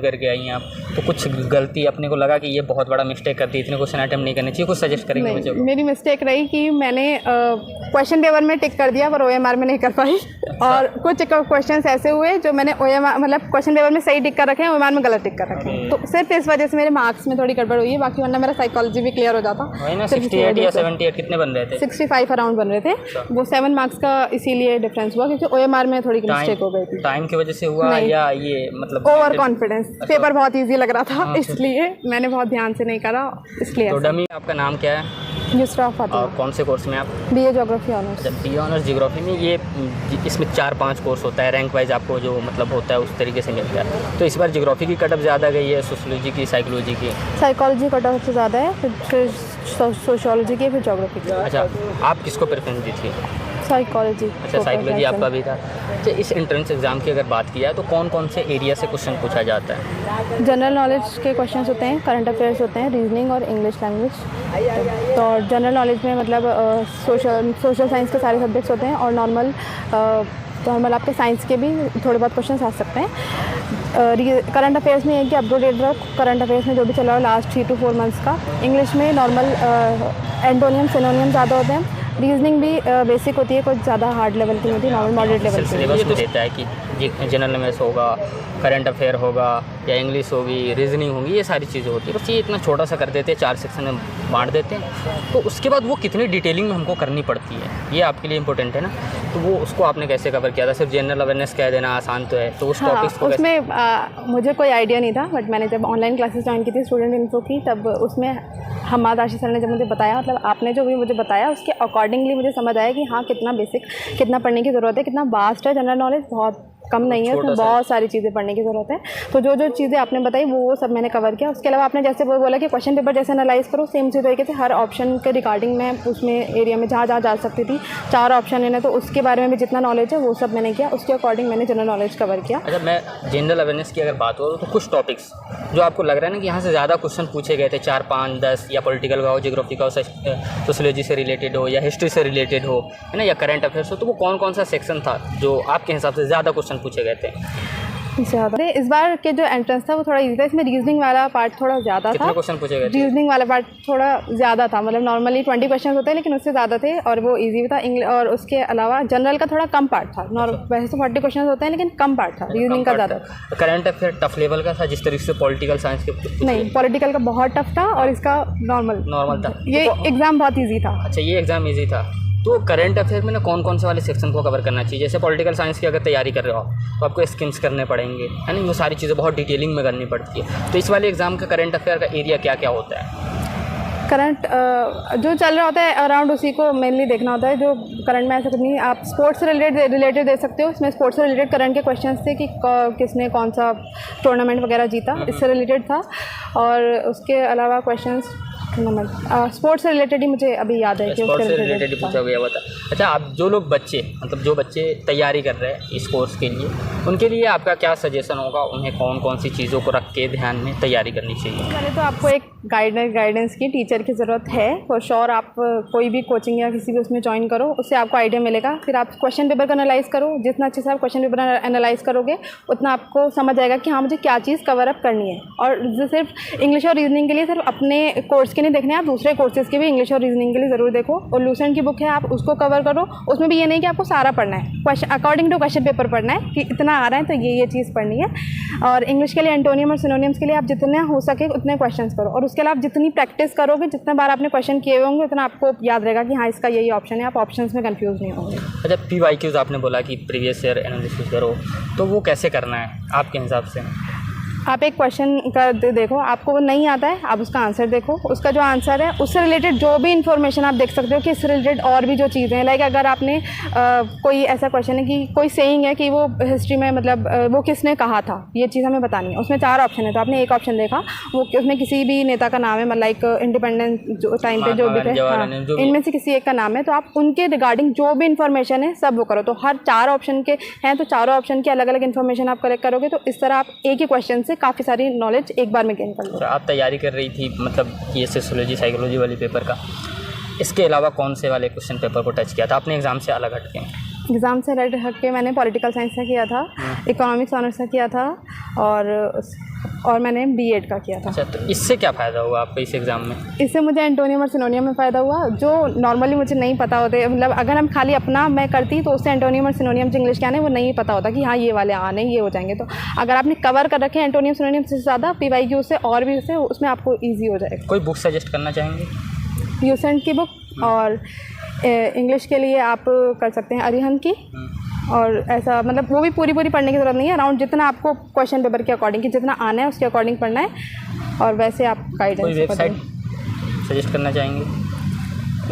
करके आई हैं आप, तो कुछ गलती अपने को लगा कि ये बहुत बड़ा मिस्टेक कर दी, इतने क्वेश्चन अटेम्प्ट नहीं करने चाहिए, कुछ सजेस्ट करेंगे मुझे? मेरी मिस्टेक रही कि मैंने क्वेश्चन पेपर में टिक कर दिया पर OMR में नहीं कर पाई। और कुछ क्वेश्चन ऐसे हुए जो मैंने OMR मतलब क्वेश्चन पेपर में सही टिक कर रखे हैं, OMR में गलत टिक कर रखे हैं, तो सिर्फ इस वजह से मेरे मार्क्स में थोड़ी गड़बड़ हुई है। बाकी वरना मेरा साइकोलॉजी भी क्लियर हो जाता। 68 या 78 कितने बन रहे थे? 65 अराउंड बन रहे थे। वो 7 मार्क्स का इसीलिए डिफरेंस हुआ क्योंकि OMR में थोड़ी मिस्टेक हो गई थी। टाइम की वजह से हुआ या ये मतलब ओवर कॉन्फिडेंस? पेपर बहुत ईजी लग रहा था इसलिए मैंने बहुत ध्यान से नहीं करा, इसलिए। तो डमी, आपका नाम क्या है? युसरा फातिमा। और कौन से कोर्स में आप? BA geography honours. BA honours geography में। ये इसमें 4-5 कोर्स होता है, रैंक वाइज आपको जो मतलब होता है उस तरीके से मिलता है। तो इस बार ज्योग्राफी की कटअप ज़्यादा गई है, सोशियोलॉजी की, साइकोलॉजी की? साइकोलॉजी कटअप सबसे ज़्यादा है, फिर सोशियोलॉजी की, फिर ज्योग्राफी की। अच्छा, आप किसको प्रेफरेंस दी थी? साइकोलॉजी। अच्छा, साइकोलॉजी आपका भी था। अच्छा, इस एंट्रेंस एग्ज़ाम की अगर बात की जाए तो कौन कौन से एरिया से क्वेश्चन पूछा जाता है? जनरल नॉलेज के क्वेश्चनस होते हैं, करंट अफेयर्स होते हैं, रीजनिंग और इंग्लिश लैंग्वेज। तो जनरल नॉलेज में मतलब सोशल साइंस के सारे सब्जेक्ट्स होते हैं और नॉर्मल आपके साइंस के भी थोड़े बहुत क्वेश्चन आ सकते हैं। करंट अफेयर्स में ये कि अप टू डेट रहो करंट अफेयर्स में जो भी चला हो लास्ट 3 to 4 मंथ्स का। इंग्लिश में नॉर्मल एंटोनियम सिनोनियम ज़्यादा होते हैं। रीजनिंग भी बेसिक होती है, कुछ ज़्यादा हार्ड लेवल की होती है, नॉर्मल मॉडरेट लेवल की। सिलेबस में देता है कि जनरल नॉलेज होगा, करंट अफेयर होगा, या इंग्लिश होगी, रीजनिंग होगी, ये सारी चीज़ें होती है। बस ये इतना छोटा सा कर देते हैं, 4 सेक्शन में बांट देते हैं। तो उसके बाद वो कितनी डिटेलिंग में हमको करनी पड़ती है, ये आपके लिए इंपॉर्टेंट है ना। तो वो उसको आपने कैसे कवर किया था? सिर्फ जनरल अवेयरनेस कह देना आसान तो है, तो उस टॉपिक्स को उसमें मुझे कोई आइडिया नहीं था, बट मैंने जब ऑनलाइन क्लासेस ज्वाइन की थी स्टूडेंट इन्फो की, तब उसमें हमाद आशीष सर ने जब मुझे बताया, मतलब आपने जो भी मुझे बताया उसके अकॉर्डिंगली मुझे समझ आया कि हाँ कितना बेसिक, कितना पढ़ने की ज़रूरत है, कितना वास्ट है जनरल नॉलेज, बहुत कम नहीं है, उसमें बहुत सारी चीज़ें पढ़ने की ज़रूरत है। तो जो जो चीज़ें आपने बताई वो सब मैंने कवर किया। उसके अलावा आपने जैसे वो बोला कि क्वेश्चन पेपर जैसे एनालाइज करो, सेम उसी तरीके से हर ऑप्शन के रिगार्डिंग मैं उसमें एरिया में जहाँ जहाँ जा सकती थी, 4 ऑप्शन है, तो उसके बारे में भी जितना नॉलेज है वो सब मैंने किया, उसके अकॉर्डिंग मैंने जनरल नॉलेज कवर किया। अच्छा, मैं जनरल अवेयरनेस की अगर बात करूँ तो कुछ टॉपिक्स जो आपको लग रहा है ना कि यहाँ से ज़्यादा क्वेश्चन पूछे गए थे, 4, 5, 10, या पॉलिटिकल का हो, ज्योग्राफी का हो, सोशियोलॉजी से रिलेटेड हो, या हिस्ट्री से रिलेटेड हो, है ना, या करंट अफेयर्स हो, तो वो कौन कौन सा सेक्शन था जो आपके हिसाब से ज़्यादा क्वेश्चन पूछे गए थे? ज़्यादा इस बार के जो एंट्रेंस था वो थोड़ा इजी था, इसमें रीजनिंग वाला पार्ट थोड़ा ज़्यादा था। कितने क्वेश्चन पूछे गए थे? रीजनिंग वाला पार्ट थोड़ा ज़्यादा था, मतलब नॉर्मली 20 क्वेश्चन होते हैं लेकिन उससे ज़्यादा थे और वो इजी भी था। और उसके अलावा जनरल का थोड़ा कम पार्ट था। वैसे तो 40 क्वेश्चन होते हैं लेकिन कम पार्ट था, रीजनिंग का ज़्यादा था। करंट अफेयर टफ लेवल का था जिस तरीके से पॉलिटिकल साइंस के? नहीं, पॉलिटिकल का बहुत टफ था और इसका नॉर्मल था। ये एग्ज़ाम बहुत ईजी था। अच्छा, ये एग्ज़ाम ईजी था। तो करंट अफेयर में ना कौन कौन से वाले सेक्शन को कवर करना चाहिए? जैसे पॉलिटिकल साइंस की अगर तैयारी कर रहे हो तो आपको स्किम्स करने पड़ेंगे, है ना, वो सारी चीज़ें बहुत डिटेलिंग में करनी पड़ती है। तो इस वाले एग्ज़ाम का करंट अफेयर का एरिया क्या क्या होता है? करंट जो चल रहा होता है अराउंड उसी को मेनली देखना होता है। जो करंट में ऐसा कुछ नहीं, आप स्पोर्ट्स से रिलेटेड दे सकते हो। इसमें स्पोर्ट्स से रिलेटेड करंट के क्वेश्चंस थे कि किसने कौन सा टूर्नामेंट वगैरह जीता, इससे रिलेटेड था। और उसके अलावा क्वेश्चंस स्पोर्ट्स से रिलेटेड ही मुझे अभी याद है कि स्पोर्ट्स से रिलेटेड ही पूछा गया हुआ था। अच्छा, आप जो लोग बच्चे मतलब जो बच्चे तैयारी कर रहे हैं इस कोर्स के लिए, उनके लिए आपका क्या सजेशन होगा? उन्हें कौन कौन सी चीज़ों को रख के ध्यान में तैयारी करनी चाहिए? पहले तो आपको एक गाइडेंस की, टीचर की ज़रूरत है फॉर श्योर। आप कोई भी कोचिंग या किसी भी उसमें ज्वाइन करो, उससे आपको आइडिया मिलेगा। फिर आप क्वेश्चन पेपर को एनालाइज करो, जितना अच्छे से आप क्वेश्चन पेपर एनालाइज करोगे उतना आपको समझ आएगा कि हाँ मुझे क्या चीज़ कवर अप करनी है। और सिर्फ इंग्लिश और रीजनिंग के लिए सिर्फ अपने कोर्स के नहीं देखने, आप दूसरे कोर्सेज़ के भी इंग्लिश और रीजनिंग के लिए ज़रूर देखो। और लूसेंट की बुक है, आप उसको कवर करो। उसमें भी ये नहीं कि आपको सारा पढ़ना है, question according to question paper पढ़ना है कि इतना आ रहा है तो ये चीज़ पढ़नी है। और इंग्लिश के लिए एंटोनियम और सिनोनियम्स के लिए आप जितने हो सके उतने क्वेश्चन करो। और उसके अलावा जितनी प्रैक्टिस करोगे, जितने बार आपने क्वेश्चन किए होंगे, उतना आपको याद रहेगा कि हाँ इसका यही ऑप्शन है। आप ऑप्शंस में कंफ्यूज नहीं होंगे। अच्छा, PYQs आपने बोला कि प्रीवियस ईयर एनालिसिस करो, तो वो कैसे करना है आपके हिसाब से? आप एक क्वेश्चन कर देखो, आपको वो नहीं आता है, आप उसका आंसर देखो। उसका जो आंसर है उससे रिलेटेड जो भी इन्फॉर्मेशन आप देख सकते हो कि इससे रिलेटेड और भी जो चीज़ें हैं। लाइक अगर आपने कोई ऐसा क्वेश्चन है कि कोई सेइंग है कि वो हिस्ट्री में मतलब वो किसने कहा था, ये चीज़ हमें बतानी है। उसमें 4 ऑप्शन है, तो आपने एक ऑप्शन देखा, वो उसमें किसी भी नेता का नाम है, मतलब लाइक इंडिपेंडेंस जो टाइम पे जो भी थे, हाँ, इनमें से किसी एक का नाम है, तो आप उनके रिगार्डिंग जो भी इन्फॉर्मेशन है सब वो करो। तो हर 4 ऑप्शन के हैं तो चारों ऑप्शन की अलग अलग इन्फॉर्मेशन आप कलेक्ट करोगे, तो इस तरह आप एक ही क्वेश्चन से काफ़ी सारी नॉलेज एक बार में गेन कर लो। आप तैयारी कर रही थी मतलब ये सोशियोलॉजी साइकोलॉजी वाली पेपर का, इसके अलावा कौन से वाले क्वेश्चन पेपर को टच किया था आपने एग्ज़ाम से अलग हट के? एग्ज़ाम से हट के मैंने पॉलिटिकल साइंस का किया था, इकोनॉमिक्स ऑनर्स का किया था, और और मैंने B.Ed का किया था। अच्छा, तो इससे क्या फ़ायदा हुआ आपको इस एग्ज़ाम में? इससे मुझे एंटोनियम और सिनोनियम में फ़ायदा हुआ जो नॉर्मली मुझे नहीं पता होते। मतलब अगर हम खाली अपना मैं करती तो उससे एंटोनियम और सिनोनियम जो इंग्लिश के आने वो नहीं पता होता कि हाँ ये वाले आने ये हो जाएंगे। तो अगर आपने कवर कर रखे एंटोनियम सिनोनियम से ज़्यादा PYQ से और भी उससे उसमें आपको ईजी हो जाएगा। कोई बुक सजेस्ट करना चाहेंगे? यूसेंट की बुक, और इंग्लिश के लिए आप कर सकते हैं अरिहंत की। और ऐसा मतलब वो भी पूरी पढ़ने की ज़रूरत नहीं है, अराउंड जितना आपको क्वेश्चन पेपर के अकॉर्डिंग कि जितना आना है उसके अकॉर्डिंग पढ़ना है, और वैसे आप कोई गाइडेंस वेबसाइट सजेस्ट करना चाहेंगे?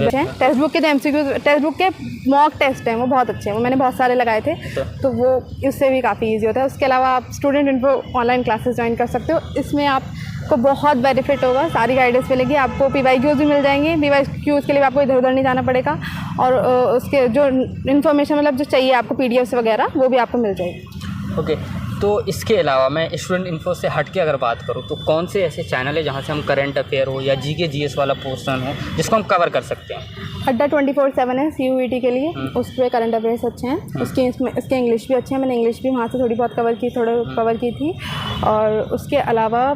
टेक्स्ट बुक के जो MCQ टेक्स्ट बुक के मॉक टेस्ट हैं वो बहुत अच्छे हैं, वो मैंने बहुत सारे लगाए थे, तो वो इससे भी काफ़ी इजी होता है। उसके अलावा आप student info online classes join कर सकते हो, इसमें आपको बहुत बेनिफिट होगा, सारी गाइडेंस मिलेगी आपको। PYQs भी मिल जाएंगे, PYQs के लिए आपको इधर उधर नहीं जाना पड़ेगा, और उसके जो इन्फॉर्मेशन मतलब जो चाहिए आपको PDFs वगैरह वो भी आपको मिल जाएगी। ओके, तो इसके अलावा मैं स्टूडेंट इन्फो से हट के अगर बात करूँ तो कौन से ऐसे चैनल है जहाँ से हम करंट अफेयर हो या GK GS वाला पोर्शन हो जिसको हम कवर कर सकते हैं? अड्डा 24/7 है CUET के लिए, उस पर करंट अफेयर्स अच्छे हैं, इसके इंग्लिश भी अच्छे हैं। मैंने इंग्लिश भी वहाँ से थोड़ी बहुत कवर की थी। और उसके अलावा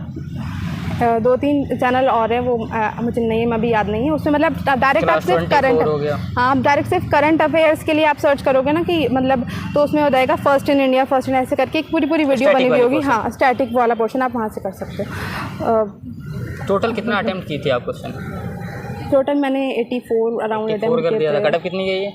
2-3 चैनल और हैं, वो मुझे नेम अभी याद नहीं है। उसमें मतलब डायरेक्ट आप सिर्फ सिर्फ करंट अफेयर्स के लिए आप सर्च करोगे ना कि मतलब, तो उसमें हो जाएगा first in India, first in ऐसे करके एक पूरी वीडियो बनी हुई होगी। हाँ, स्टैटिक वाला पोर्शन आप वहाँ से कर सकते हो। टोटल कितना अटेम्प्ट की थी आप क्वेश्चन? टोटल मैंने 84 अराउंड अटेम्प्ट किए थे। कट ऑफ कितनी गई है?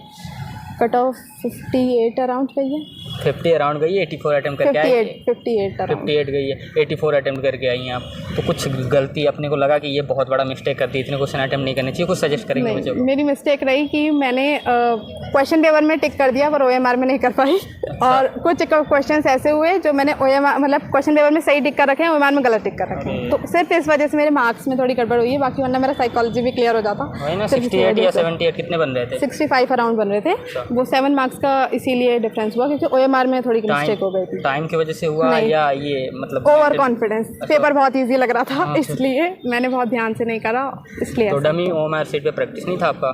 कट ऑफ 58 अराउंड गई है। 50 अराउंड गई है, 84 अटेम्प्ट करके आई है। 58 गई है, 84 अटेम्प्ट करके आई हैं आप। तो कुछ गलती अपने को लगा कि ये बहुत बड़ा मिस्टेक कर दी, इतने क्वेश्चन अटेम्प्ट नहीं करने चाहिए, कुछ सजेस्ट करेंगे मुझे? मेरी मिस्टेक रही कि मैंने क्वेश्चन पेपर में टिक कर दिया पर OMR में नहीं कर पाई। और कुछ क्वेश्चन ऐसे हुए जो मैंने OMR मतलब क्वेश्चन पेपर में सही टिक कर रखे हैं, OMR में गलत टिक कर रखे हैं, तो सिर्फ इस वजह से मेरे मार्क्स में थोड़ी गड़बड़ हुई है। बाकी वरना मेरा साइकोलॉजी भी क्लियर हो जाता। 68 या 78 कितने बन रहे थे? 65 अराउंड बन रहे थे। वो 7 मार्क्स का इसीलिए डिफरेंस हुआ क्योंकि OMR में थोड़ी मिस्टेक हो गई थी। टाइम की वजह से हुआ या ये मतलब ओवर कॉन्फिडेंस? पेपर बहुत इजी लग रहा था, इसलिए मैंने बहुत ध्यान से नहीं करा, इसलिए। तो डमी OMR सीट पे प्रैक्टिस नहीं था आपका?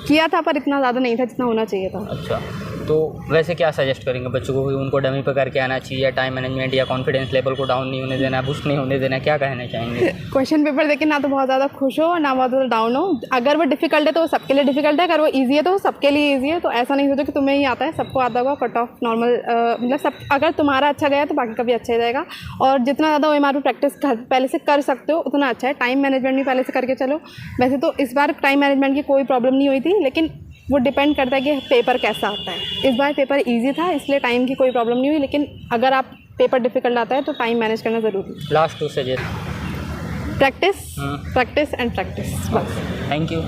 किया था पर इतना ज़्यादा नहीं था जितना होना चाहिए था। अच्छा, तो वैसे क्या सजेस्ट करेंगे बच्चों को? उनको डमी पे करके आना चाहिए या टाइम मैनेजमेंट या कॉन्फिडेंस लेवल को डाउन नहीं होने देना, बूस्ट नहीं होने देना, क्या कहना चाहेंगे? क्वेश्चन पेपर देख के ना तो बहुत ज़्यादा खुश हो ना बहुत ज़्यादा डाउन हो। अगर वो डिफिकल्ट है तो वो सबके लिए डिफिकल्ट है, अगर वो ईजी है तो वो सबके लिए ईजी है। तो ऐसा नहीं सोचो कि तुम्हें ही आता है, सबको आता होगा। कट ऑफ नॉर्मल मतलब सब, अगर तुम्हारा अच्छा गया तो बाकी का भी अच्छा ही जाएगा। और जितना ज़्यादा OMR पे प्रैक्टिस पहले से कर सकते हो उतना अच्छा है। टाइम मैनेजमेंट भी पहले से करके चलो। वैसे तो इस बार टाइम मैनेजमेंट की कोई प्रॉब्लम नहीं हुई थी, लेकिन वो डिपेंड करता है कि पेपर कैसा आता है। इस बार पेपर इजी था इसलिए टाइम की कोई प्रॉब्लम नहीं हुई, लेकिन अगर आप पेपर डिफिकल्ट आता है तो टाइम मैनेज करना ज़रूरी है। Last 2 suggest? Practice and practice, बस। Thank you.